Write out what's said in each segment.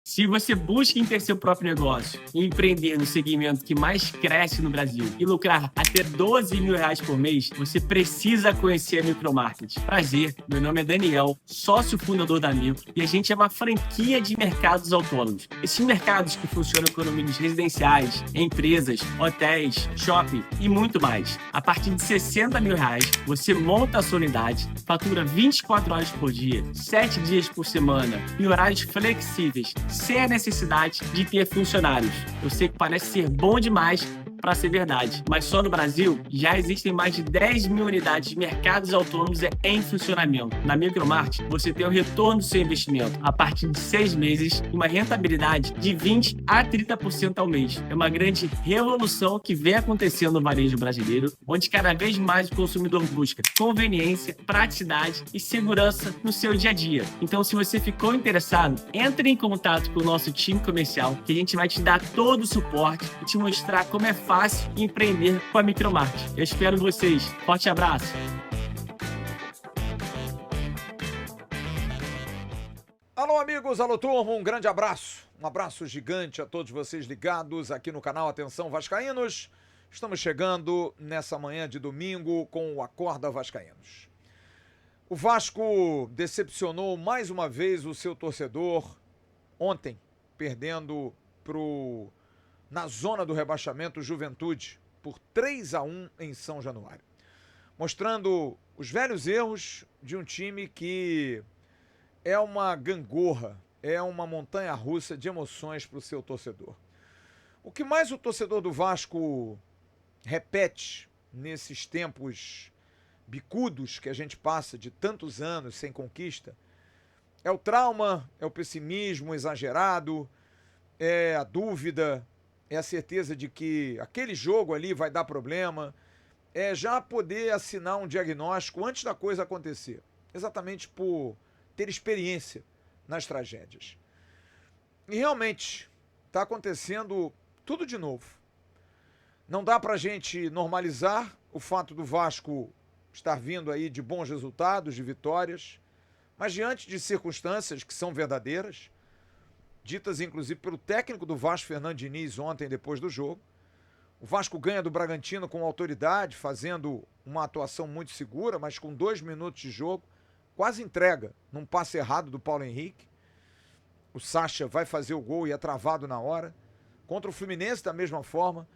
Se você busca em ter seu próprio negócio e empreender no segmento que mais cresce no Brasil e lucrar até R$12 mil por mês, você precisa conhecer a Micromarket. Prazer, meu nome é Daniel, sócio fundador da Micro, e a gente é uma franquia de mercados autônomos. Esses mercados que funcionam com condomínios residenciais, empresas, hotéis, shopping e muito mais. A partir de R$60 mil, você monta a sua unidade, fatura 24 horas por dia, 7 dias por semana, em horários flexíveis, sem a necessidade de ter funcionários. Eu sei que parece ser bom demais para ser verdade, mas só no Brasil já existem mais de 10 mil unidades de mercados autônomos em funcionamento. Na Micromarket, você tem o retorno do seu investimento a partir de 6 meses e uma rentabilidade de 20 a 30% ao mês. É uma grande revolução que vem acontecendo no varejo brasileiro, onde cada vez mais o consumidor busca conveniência, praticidade e segurança no seu dia a dia. Então, se você ficou interessado, entre em contato com o nosso time comercial, que a gente vai te dar todo o suporte e te mostrar como é fácil empreender com a Micromarket. Eu espero vocês. Forte abraço. Alô, amigos, alô, turma, um grande abraço. Um abraço gigante a todos vocês ligados aqui no canal Atenção Vascaínos. Estamos chegando nessa manhã de domingo com o Acorda Vascaínos. O Vasco decepcionou mais uma vez o seu torcedor ontem, perdendo na zona do rebaixamento, Juventude, por 3-1 em São Januário. Mostrando os velhos erros de um time que é uma gangorra, é uma montanha-russa de emoções para o seu torcedor. O que mais o torcedor do Vasco repete nesses tempos bicudos que a gente passa de tantos anos sem conquista é o trauma, é o pessimismo exagerado, é a dúvida, é a certeza de que aquele jogo ali vai dar problema, é já poder assinar um diagnóstico antes da coisa acontecer, exatamente por ter experiência nas tragédias. E realmente está acontecendo tudo de novo. Não dá pra gente normalizar o fato do Vasco estar vindo aí de bons resultados, de vitórias, mas diante de circunstâncias que são verdadeiras, ditas inclusive pelo técnico do Vasco, Fernando Diniz, ontem depois do jogo. O Vasco ganha do Bragantino com autoridade, fazendo uma atuação muito segura, mas com 2 minutos de jogo, quase entrega num passe errado do Paulo Henrique. O Sacha vai fazer o gol e é travado na hora. Contra o Fluminense, da mesma forma,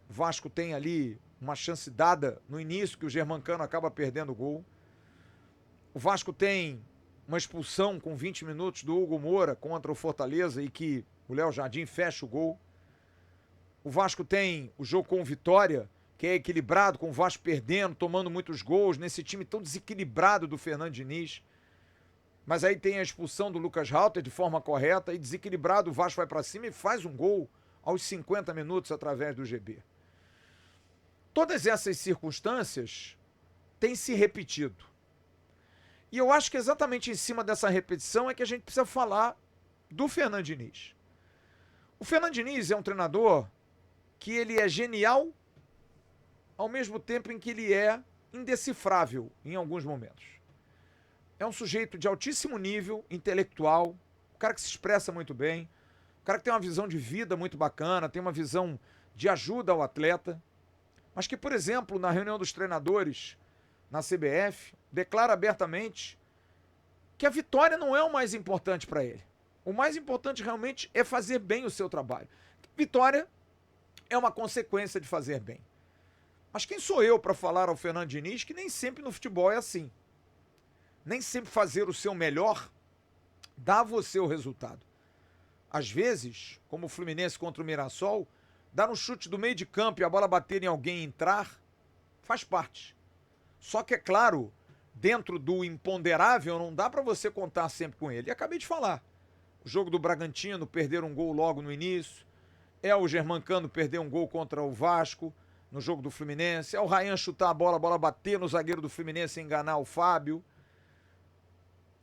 o Vasco tem ali uma chance dada no início, que o Germancano acaba perdendo o gol. O Vasco tem uma expulsão com 20 minutos do Hugo Moura contra o Fortaleza e que o Léo Jardim fecha o gol. O Vasco tem o jogo com vitória, que é equilibrado, com o Vasco perdendo, tomando muitos gols, nesse time tão desequilibrado do Fernando Diniz. Mas aí tem a expulsão do Lucas Halter de forma correta e desequilibrado o Vasco vai para cima e faz um gol aos 50 minutos através do GB. Todas essas circunstâncias têm se repetido. E eu acho que exatamente em cima dessa repetição é que a gente precisa falar do Fernando Diniz. O Fernando Diniz é um treinador que ele é genial ao mesmo tempo em que ele é indecifrável em alguns momentos. É um sujeito de altíssimo nível intelectual, um cara que se expressa muito bem, um cara que tem uma visão de vida muito bacana, tem uma visão de ajuda ao atleta, mas que, por exemplo, na reunião dos treinadores na CBF, declara abertamente que a vitória não é o mais importante para ele. O mais importante realmente é fazer bem o seu trabalho. Vitória é uma consequência de fazer bem. Mas quem sou eu para falar ao Fernando Diniz que nem sempre no futebol é assim? Nem sempre fazer o seu melhor dá a você o resultado. Às vezes, como o Fluminense contra o Mirassol, dar um chute do meio de campo e a bola bater em alguém e entrar, faz parte. Só que, é claro, dentro do imponderável, não dá para você contar sempre com ele. E acabei de falar. O jogo do Bragantino, perder um gol logo no início. É o Germancano perder um gol contra o Vasco no jogo do Fluminense. É o Ryan chutar a bola bater no zagueiro do Fluminense e enganar o Fábio.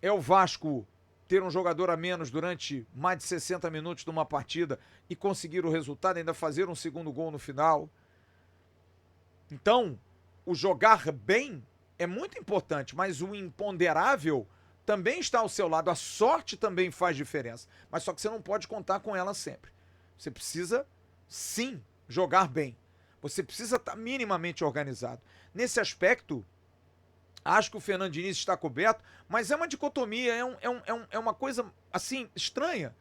É o Vasco ter um jogador a menos durante mais de 60 minutos de uma partida e conseguir o resultado, ainda fazer um segundo gol no final. Então, o jogar bem é muito importante, mas o imponderável também está ao seu lado. A sorte também faz diferença, mas só que você não pode contar com ela sempre. Você precisa, sim, jogar bem. Você precisa estar minimamente organizado. Nesse aspecto, acho que o Fernando Diniz está coberto, mas é uma dicotomia, é uma coisa, assim, estranha.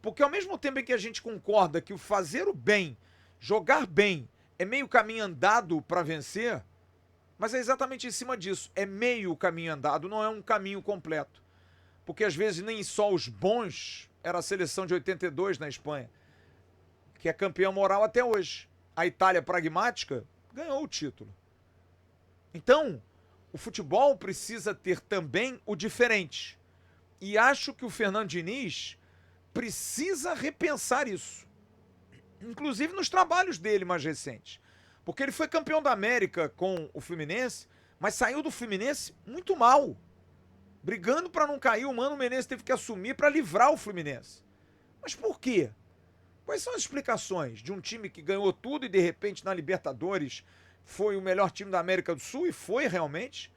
Porque ao mesmo tempo em que a gente concorda que o fazer o bem, jogar bem, é meio caminho andado para vencer, mas é exatamente em cima disso. É meio caminho andado, não é um caminho completo. Porque às vezes nem só os bons, era a seleção de 82 na Espanha, que é campeã moral até hoje. A Itália pragmática ganhou o título. Então, o futebol precisa ter também o diferente. E acho que o Fernando Diniz precisa repensar isso. Inclusive nos trabalhos dele mais recentes. Porque ele foi campeão da América com o Fluminense, mas saiu do Fluminense muito mal. Brigando para não cair, o Mano Menezes teve que assumir para livrar o Fluminense. Mas por quê? Quais são as explicações de um time que ganhou tudo e de repente na Libertadores foi o melhor time da América do Sul, e foi realmente,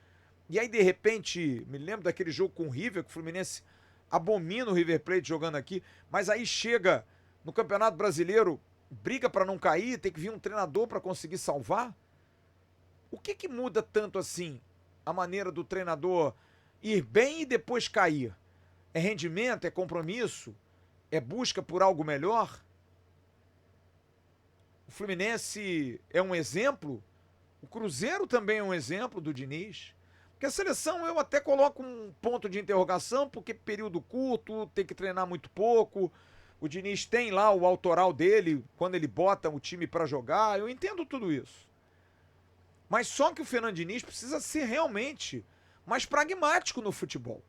e aí de repente, me lembro daquele jogo com o River, que o Fluminense abomina o River Plate jogando aqui, mas aí chega no Campeonato Brasileiro, briga para não cair, tem que vir um treinador para conseguir salvar? O que muda tanto assim a maneira do treinador ir bem e depois cair? É rendimento, é compromisso, é busca por algo melhor? O Fluminense é um exemplo, o Cruzeiro também é um exemplo do Diniz. Porque a seleção eu até coloco um ponto de interrogação, porque período curto, tem que treinar muito pouco. O Diniz tem lá o autoral dele, quando ele bota o time para jogar, eu entendo tudo isso. Mas só que o Fernando Diniz precisa ser realmente mais pragmático no futebol.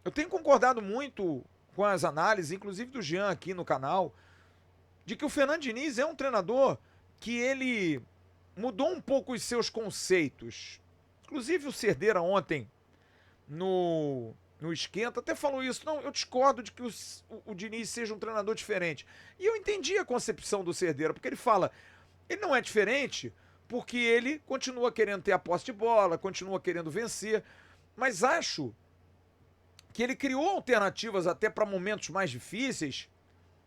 Eu tenho concordado muito com as análises, inclusive do Jean aqui no canal, de que o Fernando Diniz é um treinador que ele mudou um pouco os seus conceitos. Inclusive o Cerdeira ontem no Esquenta até falou isso. Não, eu discordo de que o Diniz seja um treinador diferente. E eu entendi a concepção do Cerdeira, porque ele fala, ele não é diferente porque ele continua querendo ter a posse de bola, continua querendo vencer, mas acho que ele criou alternativas até para momentos mais difíceis.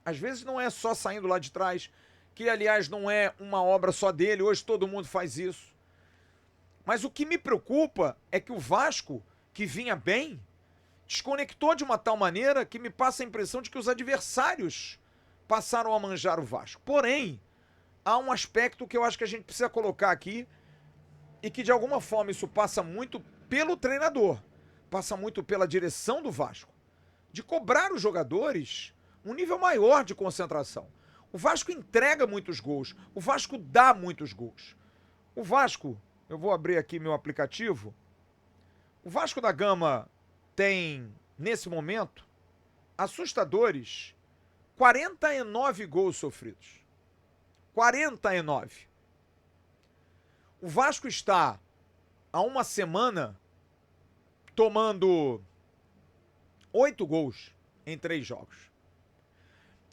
Às vezes não é só saindo lá de trás, que aliás não é uma obra só dele, hoje todo mundo faz isso. Mas o que me preocupa é que o Vasco, que vinha bem, desconectou de uma tal maneira que me passa a impressão de que os adversários passaram a manjar o Vasco. Porém, há um aspecto que eu acho que a gente precisa colocar aqui e que de alguma forma isso passa muito pelo treinador, passa muito pela direção do Vasco, de cobrar os jogadores um nível maior de concentração. O Vasco entrega muitos gols, o Vasco dá muitos gols. O Vasco, eu vou abrir aqui meu aplicativo, o Vasco da Gama tem, nesse momento, assustadores 49 gols sofridos. 49. O Vasco está há uma semana tomando 8 gols em 3 jogos.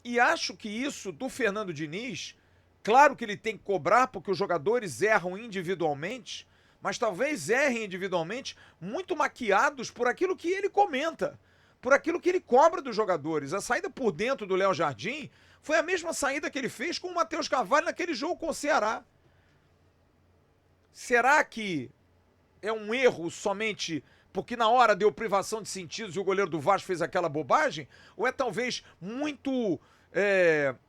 E acho que isso do Fernando Diniz, claro que ele tem que cobrar porque os jogadores erram individualmente, mas talvez errem individualmente muito maquiados por aquilo que ele comenta, por aquilo que ele cobra dos jogadores. A saída por dentro do Léo Jardim foi a mesma saída que ele fez com o Matheus Carvalho naquele jogo com o Ceará. Será que é um erro somente porque na hora deu privação de sentidos e o goleiro do Vasco fez aquela bobagem? Ou é talvez muito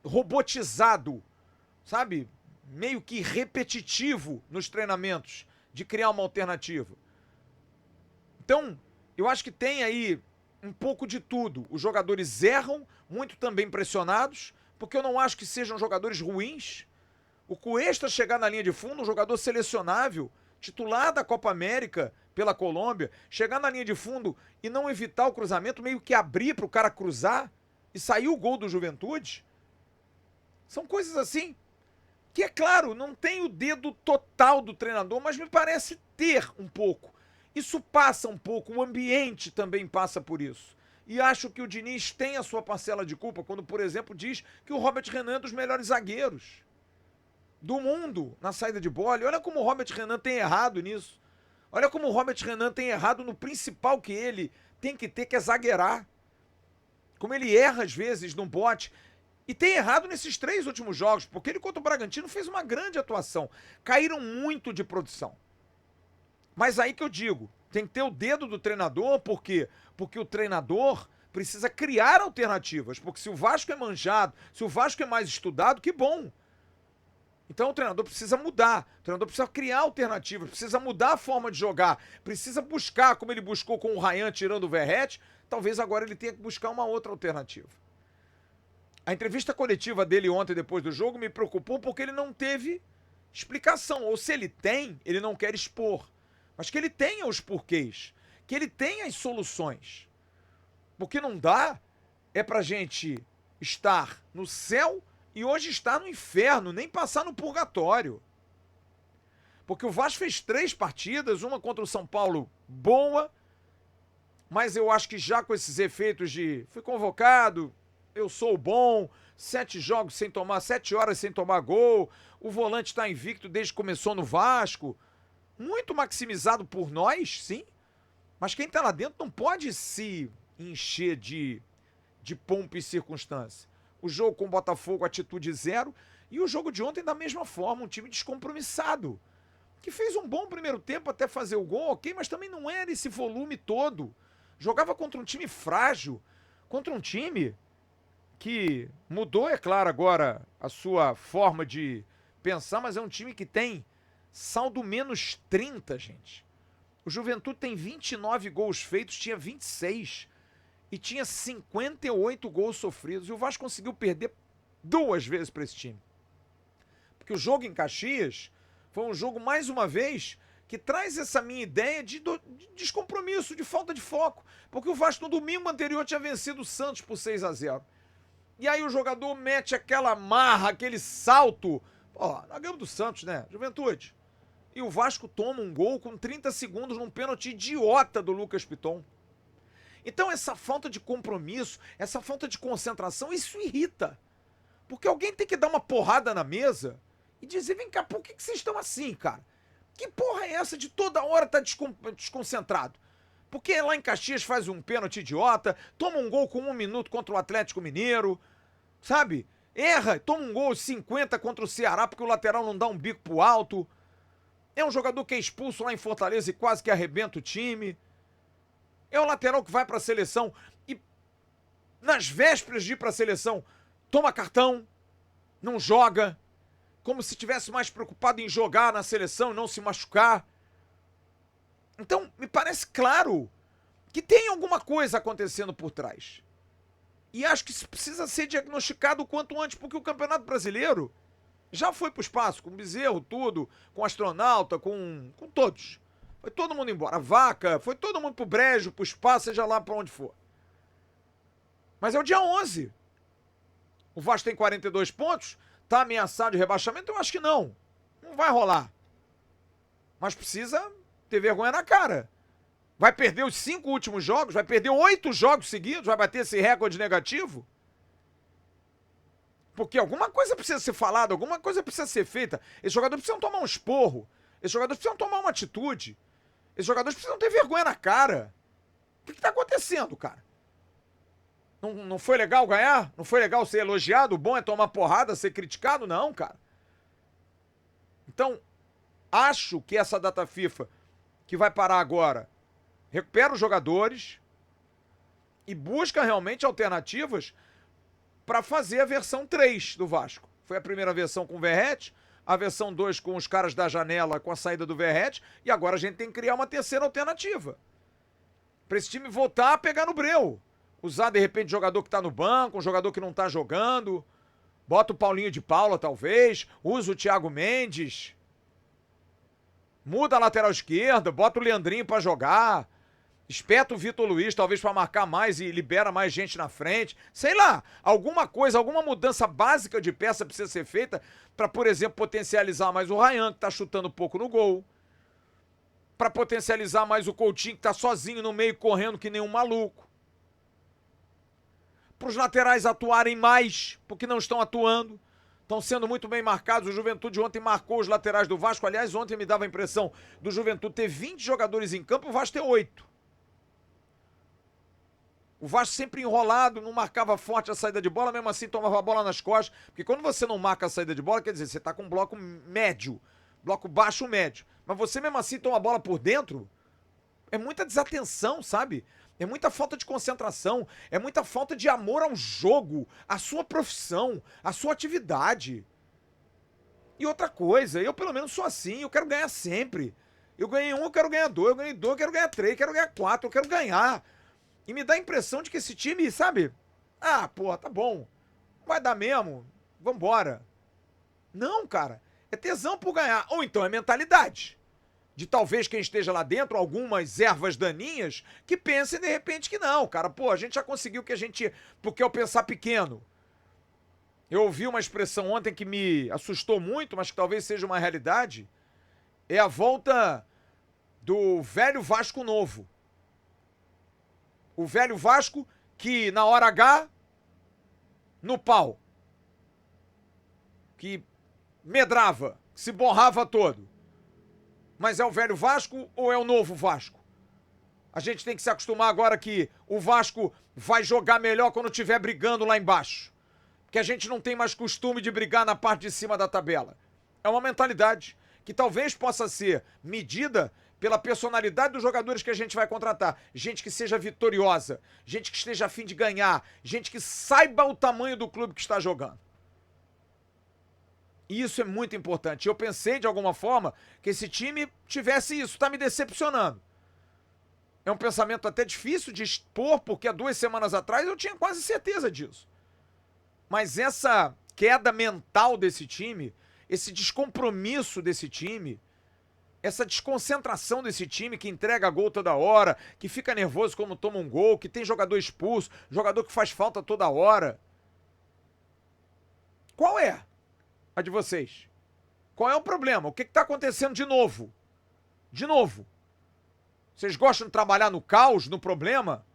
robotizado, sabe? Meio que repetitivo nos treinamentos de criar uma alternativa? Então, eu acho que tem aí um pouco de tudo. Os jogadores erram, muito também pressionados, porque eu não acho que sejam jogadores ruins. O Cuesta chegar na linha de fundo, um jogador selecionável, titular da Copa América pela Colômbia, chegar na linha de fundo e não evitar o cruzamento, meio que abrir para o cara cruzar e sair o gol do Juventude. São coisas assim que, é claro, não tem o dedo total do treinador, mas me parece ter um pouco. Isso passa um pouco, o ambiente também passa por isso. E acho que o Diniz tem a sua parcela de culpa quando, por exemplo, diz que o Robert Renan é um dos melhores zagueiros. do mundo na saída de bola. E olha como o Robert Renan tem errado nisso. Olha como o Robert Renan tem errado no principal que ele tem que ter, que é zagueirar. Como ele erra às vezes no bote. E tem errado nesses 3 últimos jogos, porque ele contra o Bragantino fez uma grande atuação. Caíram muito de produção. Mas aí que eu digo, tem que ter o dedo do treinador, por quê? Porque o treinador precisa criar alternativas, porque se o Vasco é manjado, se o Vasco é mais estudado, que bom. Então o treinador precisa mudar, o treinador precisa criar alternativas, precisa mudar a forma de jogar, precisa buscar, como ele buscou com o Ryan tirando o Verratti, talvez agora ele tenha que buscar uma outra alternativa. A entrevista coletiva dele ontem, depois do jogo, me preocupou porque ele não teve explicação, ou se ele tem, ele não quer expor, mas que ele tenha os porquês, que ele tenha as soluções. Porque não dá é pra gente estar no céu e hoje estar no inferno, nem passar no purgatório. Porque o Vasco fez 3 partidas, uma contra o São Paulo boa, mas eu acho que já com esses efeitos de fui convocado, eu sou bom, 7 jogos sem tomar, 7 horas sem tomar gol, o volante está invicto desde que começou no Vasco, muito maximizado por nós, sim, mas quem está lá dentro não pode se encher de pompa e circunstância. O jogo com o Botafogo, atitude 0, e o jogo de ontem da mesma forma, um time descompromissado, que fez um bom primeiro tempo até fazer o gol, ok, mas também não era esse volume todo. Jogava contra um time frágil, contra um time que mudou, é claro, agora a sua forma de pensar, mas é um time que tem saldo menos 30, gente. O Juventude tem 29 gols feitos, tinha 26 e tinha 58 gols sofridos. E o Vasco conseguiu perder 2 vezes para esse time. Porque o jogo em Caxias foi um jogo, mais uma vez, que traz essa minha ideia de descompromisso, de falta de foco. Porque o Vasco no domingo anterior tinha vencido o Santos por 6-0. E aí o jogador mete aquela marra, aquele salto. Ó, nós ganhamos do Santos, né? Juventude. E o Vasco toma um gol com 30 segundos num pênalti idiota do Lucas Piton. Então essa falta de compromisso, essa falta de concentração, isso irrita. Porque alguém tem que dar uma porrada na mesa e dizer, vem cá, por que vocês estão assim, cara? Que porra é essa de toda hora estar desconcentrado? Porque lá em Caxias faz um pênalti idiota, toma um gol com 1 minuto contra o Atlético Mineiro, sabe? Erra, toma um gol 50 contra o Ceará porque o lateral não dá um bico pro alto. É um jogador que é expulso lá em Fortaleza e quase que arrebenta o time. É o lateral que vai para a seleção e nas vésperas de ir para a seleção toma cartão, não joga, como se estivesse mais preocupado em jogar na seleção e não se machucar. Então, me parece claro que tem alguma coisa acontecendo por trás. E acho que isso precisa ser diagnosticado o quanto antes, porque o Campeonato Brasileiro já foi pro espaço, com o Bezerro, tudo, com o Astronauta, com todos. Foi todo mundo embora. A Vaca, foi todo mundo pro brejo, pro espaço, seja lá pra onde for. Mas é o dia 11. O Vasco tem 42 pontos, tá ameaçado de rebaixamento? Eu acho que não. Não vai rolar. Mas precisa ter vergonha na cara. Vai perder os 5 últimos jogos, vai perder 8 jogos seguidos, vai bater esse recorde negativo? Porque alguma coisa precisa ser falada, alguma coisa precisa ser feita. Esses jogadores precisam tomar um esporro. Esses jogadores precisam tomar uma atitude. Esses jogadores precisam ter vergonha na cara. O que está acontecendo, cara? Não foi legal ganhar? Não foi legal ser elogiado? O bom é tomar porrada, ser criticado? Não, cara. Então, acho que essa data FIFA, que vai parar agora, recupera os jogadores e busca realmente alternativas para fazer a versão 3 do Vasco. Foi a primeira versão com o Verratti, a versão 2 com os caras da janela com a saída do Verratti, e agora a gente tem que criar uma terceira alternativa. Para esse time voltar a pegar no breu. Usar, de repente, jogador que tá no banco, um jogador que não tá jogando. Bota o Paulinho de Paula, talvez. Usa o Thiago Mendes. Muda a lateral esquerda, bota o Leandrinho para jogar. Espeta o Vitor Luiz, talvez para marcar mais e libera mais gente na frente. Sei lá, alguma coisa, alguma mudança básica de peça precisa ser feita para, por exemplo, potencializar mais o Ryan, que tá chutando pouco no gol. Para potencializar mais o Coutinho, que tá sozinho no meio, correndo que nem um maluco. Para os laterais atuarem mais, porque não estão atuando. estão sendo muito bem marcados. O Juventude ontem marcou os laterais do Vasco. Aliás, ontem me dava a impressão do Juventude ter 20 jogadores em campo, o Vasco ter 8. O Vasco sempre enrolado, não marcava forte a saída de bola, mesmo assim tomava a bola nas costas. Porque quando você não marca a saída de bola, quer dizer, você tá com um bloco médio, bloco baixo médio. Mas você mesmo assim toma a bola por dentro, é muita desatenção, sabe? É muita falta de concentração, é muita falta de amor ao jogo, à sua profissão, à sua atividade. E outra coisa, eu pelo menos sou assim, eu quero ganhar sempre. Eu ganhei 1, eu quero ganhar 2, eu ganhei 2, eu quero ganhar 3, eu quero ganhar 4, eu quero ganhar. E me dá a impressão de que esse time, sabe? Ah, porra, tá bom. Vai dar mesmo, vambora. Não, cara, é tesão por ganhar. Ou então é mentalidade. De talvez quem esteja lá dentro, algumas ervas daninhas, que pensem de repente que não, cara. Pô, a gente já conseguiu o que a gente... Porque é o pensar pequeno. Eu ouvi uma expressão ontem que me assustou muito, mas que talvez seja uma realidade. É a volta do velho Vasco novo. O velho Vasco que na hora H, no pau. Que medrava, que se borrava todo. Mas é o velho Vasco ou é o novo Vasco? A gente tem que se acostumar agora que o Vasco vai jogar melhor quando estiver brigando lá embaixo. Porque a gente não tem mais costume de brigar na parte de cima da tabela. É uma mentalidade que talvez possa ser medida pela personalidade dos jogadores que a gente vai contratar. Gente que seja vitoriosa, gente que esteja a fim de ganhar, gente que saiba o tamanho do clube que está jogando. E isso é muito importante. Eu pensei, de alguma forma, que esse time tivesse isso. Está me decepcionando. É um pensamento até difícil de expor, porque há 2 semanas atrás eu tinha quase certeza disso. Mas essa queda mental desse time, esse descompromisso desse time, essa desconcentração desse time que entrega gol toda hora, que fica nervoso quando toma um gol, que tem jogador expulso, jogador que faz falta toda hora. Qual é a de vocês? Qual é o problema? O que está acontecendo de novo? De novo. Vocês gostam de trabalhar no caos, no problema?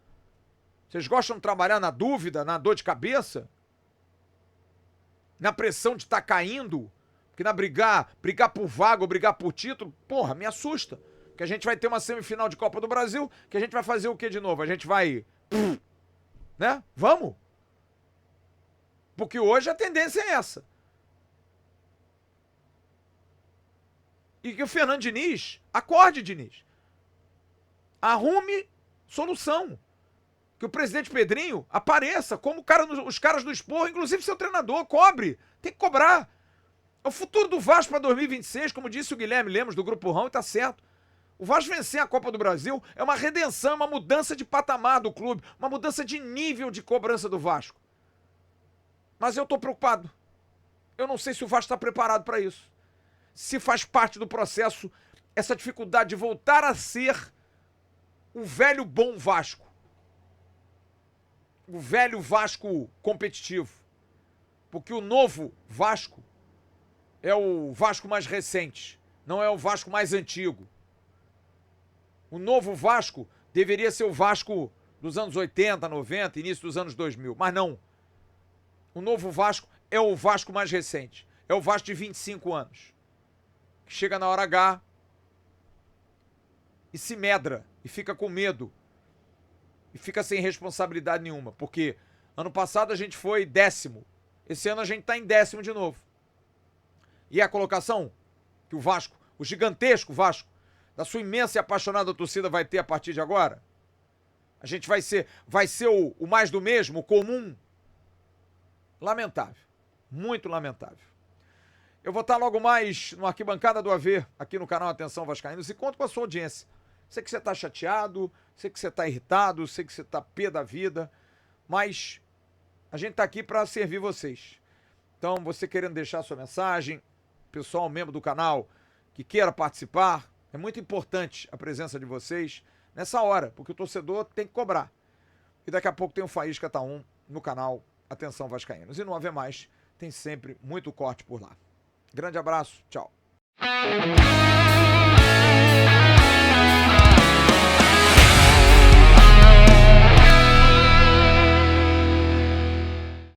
Vocês gostam de trabalhar na dúvida, na dor de cabeça? Na pressão de estar caindo? Porque na brigar por vaga ou brigar por título, porra, me assusta. Que a gente vai ter uma semifinal de Copa do Brasil, que a gente vai fazer o que de novo? A gente vai... né? Vamos? Porque hoje a tendência é essa. E que o Fernando Diniz, acorde, Diniz. Arrume solução. Que o presidente Pedrinho apareça como os caras do Esporro, inclusive seu treinador, cobre. Tem que cobrar. É o futuro do Vasco para 2026, como disse o Guilherme Lemos do Grupo Rão, e tá certo. O Vasco vencer a Copa do Brasil é uma redenção, uma mudança de patamar do clube, uma mudança de nível de cobrança do Vasco. Mas eu tô preocupado. Eu não sei se o Vasco está preparado para isso. Se faz parte do processo essa dificuldade de voltar a ser o velho bom Vasco. O velho Vasco competitivo. Porque o novo Vasco é o Vasco mais recente, não é o Vasco mais antigo. O novo Vasco deveria ser o Vasco dos anos 80, 90, início dos anos 2000, mas não. O novo Vasco é o Vasco mais recente, é o Vasco de 25 anos. Que chega na hora H e se medra, e fica com medo, e fica sem responsabilidade nenhuma, porque ano passado a gente foi 10º, esse ano a gente tá em 10º de novo. E a colocação que o Vasco, o gigantesco Vasco, da sua imensa e apaixonada torcida vai ter a partir de agora? A gente vai ser o mais do mesmo, o comum? Lamentável, muito lamentável. Eu vou estar logo mais no Arquibancada do AV, aqui no canal Atenção Vascaínos, e conto com a sua audiência. Sei que você está chateado, sei que você está irritado, sei que você está pé da vida, mas a gente está aqui para servir vocês. Então, você querendo deixar sua mensagem, pessoal, membro do canal, que queira participar, é muito importante a presença de vocês nessa hora, porque o torcedor tem que cobrar. E daqui a pouco tem o Faísca Tá 1 no canal Atenção Vascaínos. E no AV+, tem sempre muito corte por lá. Grande abraço, tchau.